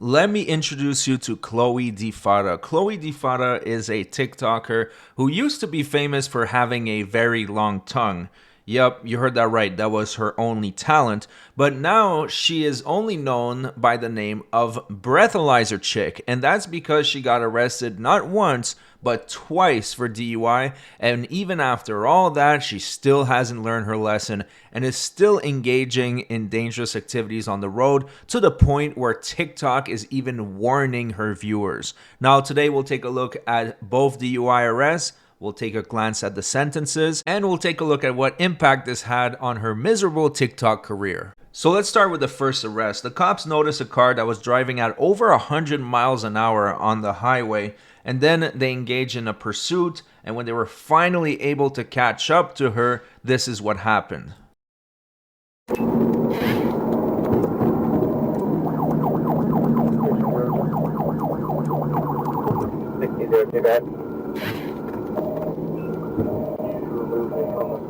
Let me introduce you to Chloe DeFada. Chloe DeFada is a TikToker who used to be famous for having a very long tongue. Yep, you heard that right. That was her only talent. But now she is only known by the name of Breathalyzer Chick. And that's because she got arrested not once, but twice for DUI. And even after all that, she still hasn't learned her lesson and is still engaging in dangerous activities on the road to the point where TikTok is even warning her viewers. Now, today we'll take a look at both DUI arrests. We'll take a glance at the sentences, and we'll take a look at what impact this had on her miserable TikTok career. So let's start with the first arrest. The cops noticed a car that was driving at over 100 miles an hour on the highway, and then they engaged in a pursuit, and when they were finally able to catch up to her, this is what happened.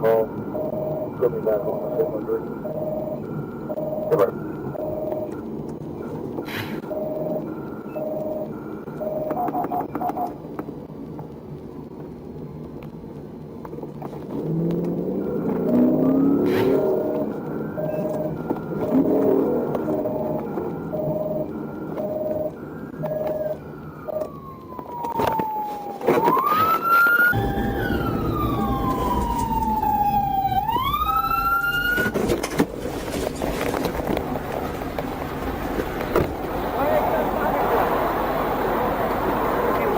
Call. Put me back on the 700. Come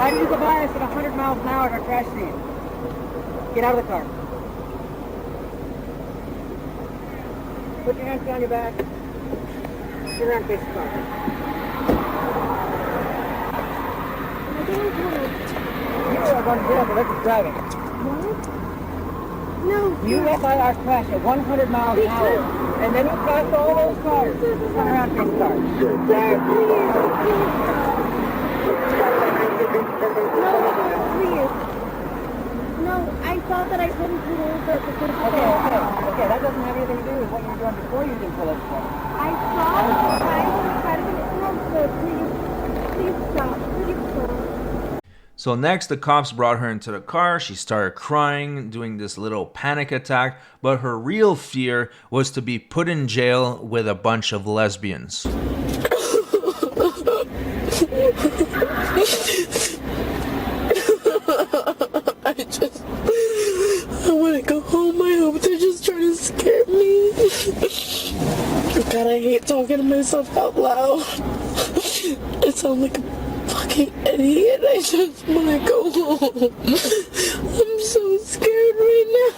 Why did you go by us at 100 miles an hour at our crash scene? Get out of the car. Put your hands behind your back. Sit around, face the car. You are going to get up and reckless driving. What? No. You went by our crash at 100 miles an hour. And then you passed all those cars. Turn around, face the car. Sir, please. No, I thought that I couldn't pull over because Okay, that doesn't have anything to do with what you were doing before you didn't pull over. I saw the sign was trying to no, so please stop. So next, the cops brought her into the car. She started crying, doing this little panic attack, but her real fear was to be put in jail with a bunch of lesbians. I want to go home. I hope they're just trying to scare me. God, I hate talking to myself out loud. I sound like a fucking idiot. I just want to go home. I'm so scared right now.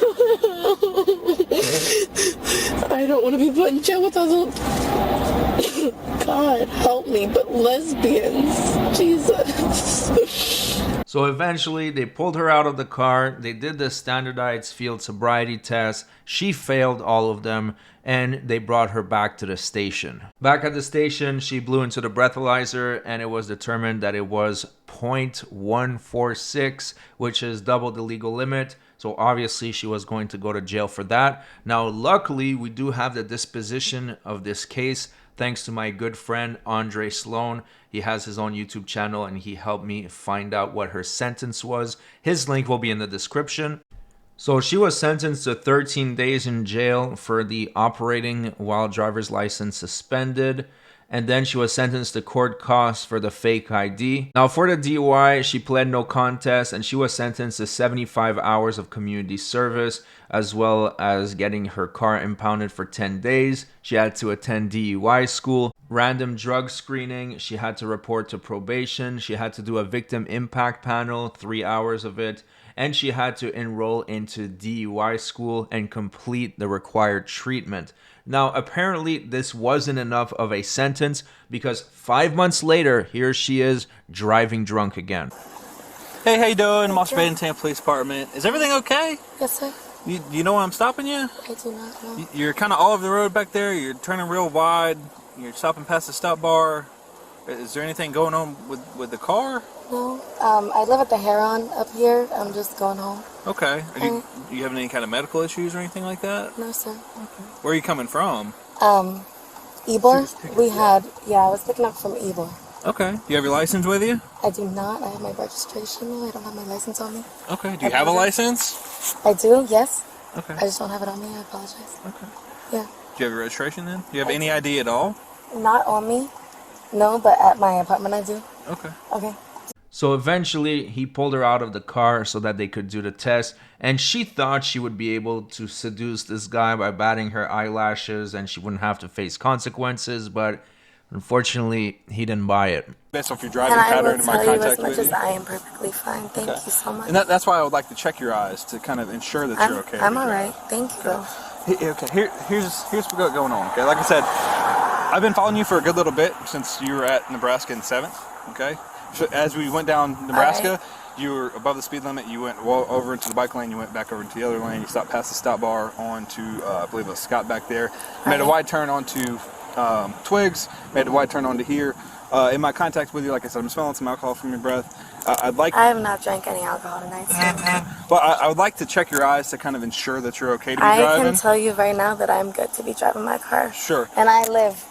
I don't want to be put in jail with other... God, help me, but lesbians. Jesus. So eventually, they pulled her out of the car. They did the standardized field sobriety test. She failed all of them, and they brought her back to the station. Back at the station, she blew into the breathalyzer, and it was determined that it was 0.146, which is double the legal limit. So obviously, she was going to go to jail for that. Now, luckily, we do have the disposition of this case, thanks to my good friend Andre Sloan. He has his own YouTube channel and he helped me find out what her sentence was. His link will be in the description. So she was sentenced to 13 days in jail for the operating while driver's license suspended. And then she was sentenced to court costs for the fake ID. Now for the DUI, she pled no contest and she was sentenced to 75 hours of community service, as well as getting her car impounded for 10 days. She had to attend DUI school, random drug screening. She had to report to probation. She had to do a victim impact panel, 3 hours of it. And she had to enroll into DUI school and complete the required treatment. Now, apparently, this wasn't enough of a sentence because 5 months later, here she is driving drunk again. Hey, how you doing? I'm Officer Baden, Tampa Police Department. Is everything okay? Yes, sir. You know why I'm stopping you? I do not know. You're kind of all over the road back there. You're turning real wide. You're stopping past the stop bar. Is there anything going on with the car? No. I live at the Heron up here. I'm just going home. Okay. Do you have any kind of medical issues or anything like that? No, sir. Where are you coming from? Ybor? We had, I was picking up from Ybor. Okay. Do you have your license with you? I do not. I have my registration. No, I don't have my license on me. Okay. Do you have a license? I do, yes. Okay. I just don't have it on me. I apologize. Okay. Yeah. Do you have your registration then? Do you have any ID at all? Not on me. No, but at my apartment I do. Okay. Okay. So eventually he pulled her out of the car so that they could do the test, and she thought she would be able to seduce this guy by batting her eyelashes and she wouldn't have to face consequences, but unfortunately he didn't buy it. Based off your driving And I pattern will and my tell you as contact much with as you? I am perfectly fine. Thank you so much. And that's why I would like to check your eyes to kind of ensure that you're okay. I'm all right. Thank you, though. Okay, here's what's going on. Okay, like I said, I've been following you for a good little bit since you were at Nebraska in 7th. Okay, so as we went down Nebraska, you were above the speed limit. You went over into the bike lane. You went back over into the other lane. You stopped past the stop bar onto, I believe it was Scott back there. Made a wide turn onto Twigs. Made a wide turn onto here. In my contact with you, like I said, I'm smelling some alcohol from your breath. I have not drank any alcohol tonight, sir. But I would like to check your eyes to kind of ensure that you're okay to be driving. I can tell you right now that I'm good to be driving my car. Sure. And I live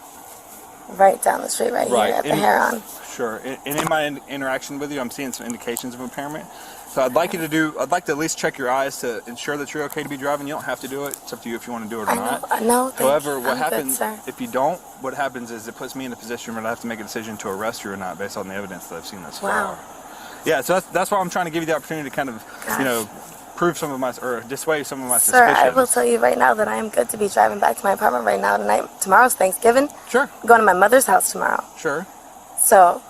right down the street here at the Heron. Sure. And in my interaction with you, I'm seeing some indications of impairment. So I'd like to at least check your eyes to ensure that you're okay to be driving. You don't have to do it. It's up to you if you want to do it or not. No, However, what happens good, if you don't? What happens is it puts me in a position where I have to make a decision to arrest you or not based on the evidence that I've seen thus far. Yeah, so that's why I'm trying to give you the opportunity to kind of, prove some of my, or dissuade some of my suspicions. Sir, I will tell you right now that I am good to be driving back to my apartment right now tonight. Tomorrow's Thanksgiving. Sure. I'm going to my mother's house tomorrow. Sure. So,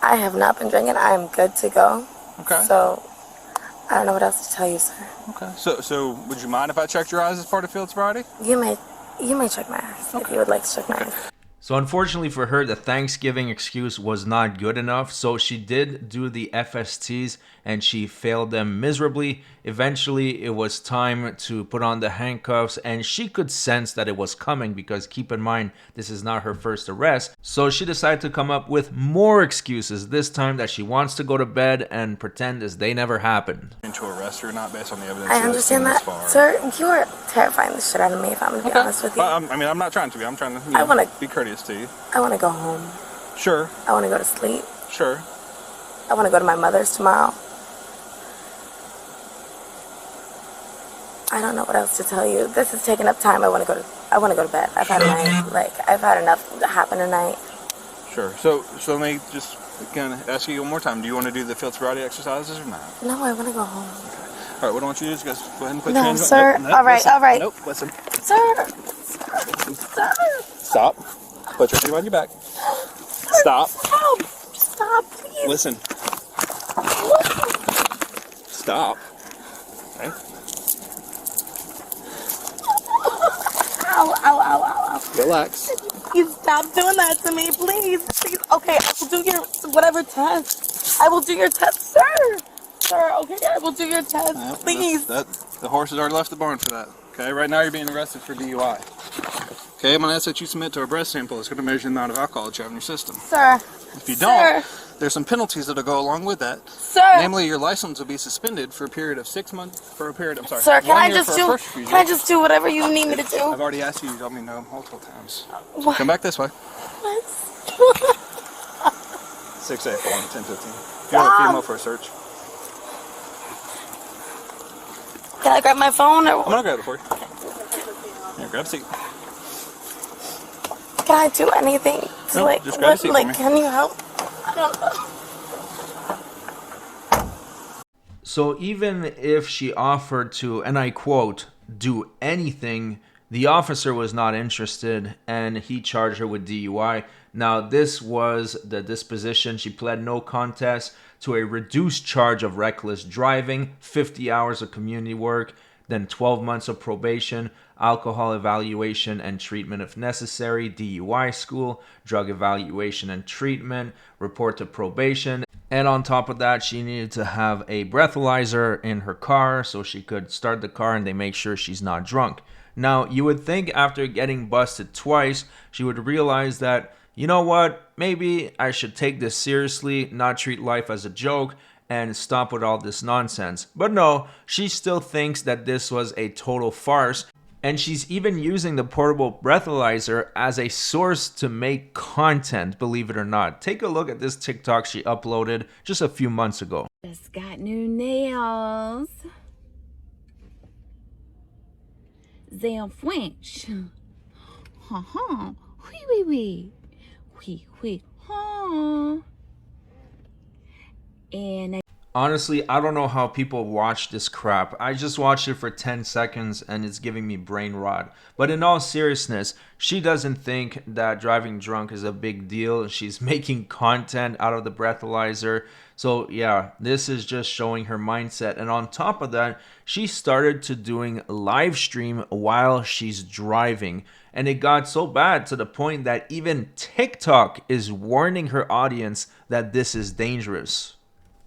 I have not been drinking. I am good to go. Okay. So, I don't know what else to tell you, sir. Okay. So would you mind if I checked your eyes as part of field sobriety? You may check my eyes if you would like to check my eyes. So unfortunately for her, the Thanksgiving excuse was not good enough. So she did do the FSTs and she failed them miserably. Eventually, it was time to put on the handcuffs, and she could sense that it was coming because keep in mind, this is not her first arrest. So she decided to come up with more excuses, this time that she wants to go to bed and pretend as they never happened. To arrest her or not based on the evidence. I understand that. Sir, you are terrifying the shit out of me if I'm going to be honest with you. I'm not trying to be. I'm trying to be courteous to you. I want to go home. Sure. I want to go to sleep. Sure. I want to go to my mother's tomorrow. I don't know what else to tell you. This is taking up time. I want to go to bed. I've had a night. I've had enough to happen tonight. Sure. So let me just kind of ask you one more time. Do you want to do the field sobriety exercises or not? No, I want to go home. Okay. All right. What I want you to do is just go ahead and put your No, hands on. sir. Nope, All right. listen. All right. Nope. Listen. Sir. Stop. Put your feet on your back. Stop. Help. Stop, please. Listen. Stop. Okay. Ow, ow, ow, ow, ow. Relax. You stop doing that to me, please. Please. Okay, I will do your whatever test. I will do your test, sir. Sir, okay, I will do your test, please. The horse has already left the barn for that. Okay, right now you're being arrested for DUI. Okay, I'm going to ask that you submit to a breath sample that's going to measure the amount of alcohol that you have in your system. Sir. If you don't, there's some penalties that'll go along with that. Sir. Namely, your license will be suspended for a period of 6 months, Sir, can I just do whatever you need me to do? I've already asked you to tell me no multiple times. What? Come back this way. What? 6A for 10:15. You have a female for a search. Can I grab my phone? Or I'm going to grab it for you. Here, grab a seat. can I do anything? Nope, just grab a seat for me. Can you help? I don't know. So even if she offered to, and I quote, do anything, the officer was not interested and he charged her with DUI. Now this was the disposition. She pled no contest to a reduced charge of reckless driving, 50 hours of community work, then 12 months of probation, alcohol evaluation and treatment if necessary, DUI school, drug evaluation and treatment, report to probation. And on top of that, she needed to have a breathalyzer in her car so she could start the car and they make sure she's not drunk. Now, you would think after getting busted twice, she would realize that, you know what, maybe I should take this seriously, not treat life as a joke, and stop with all this nonsense. But no, she still thinks that this was a total farce. And she's even using the portable breathalyzer as a source to make content, believe it or not. Take a look at this TikTok she uploaded just a few months ago. Just got new nails. They're French. Ha ha. Wee wee wee. Wee wee ha. And Honestly, I don't know how people watch this crap. I just watched it for 10 seconds and it's giving me brain rot. But in all seriousness, she doesn't think that driving drunk is a big deal. She's making content out of the breathalyzer. So yeah, this is just showing her mindset. And on top of that, she started to doing live stream while she's driving. And it got so bad to the point that even TikTok is warning her audience that this is dangerous.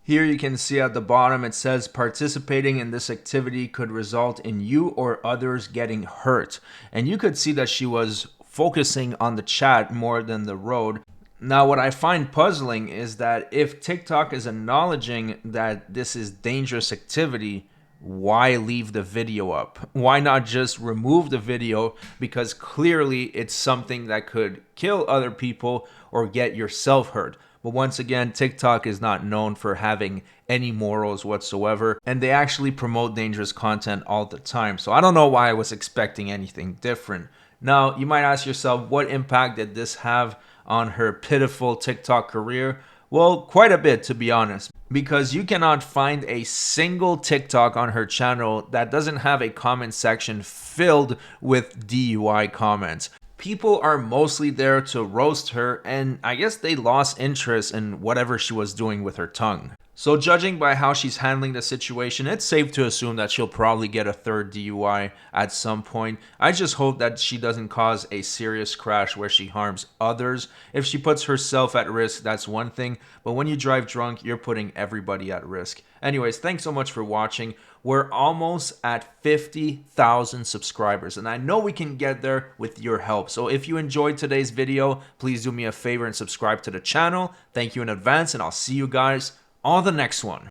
Here you can see at the bottom it says participating in this activity could result in you or others getting hurt. And you could see that she was focusing on the chat more than the road. Now what I find puzzling is that if TikTok is acknowledging that this is dangerous activity, why leave the video up? Why not just remove the video? Because clearly it's something that could kill other people or get yourself hurt. But once again, TikTok is not known for having any morals whatsoever, and they actually promote dangerous content all the time. So I don't know why I was expecting anything different. Now, you might ask yourself, what impact did this have on her pitiful TikTok career? Well, quite a bit, to be honest, because you cannot find a single TikTok on her channel that doesn't have a comment section filled with DUI comments. People are mostly there to roast her, and I guess they lost interest in whatever she was doing with her tongue. So judging by how she's handling the situation, it's safe to assume that she'll probably get a third DUI at some point. I just hope that she doesn't cause a serious crash where she harms others. If she puts herself at risk, that's one thing, but when you drive drunk, you're putting everybody at risk. Anyways, thanks so much for watching. We're almost at 50,000 subscribers, and I know we can get there with your help. So if you enjoyed today's video, please do me a favor and subscribe to the channel. Thank you in advance, and I'll see you guys on the next one.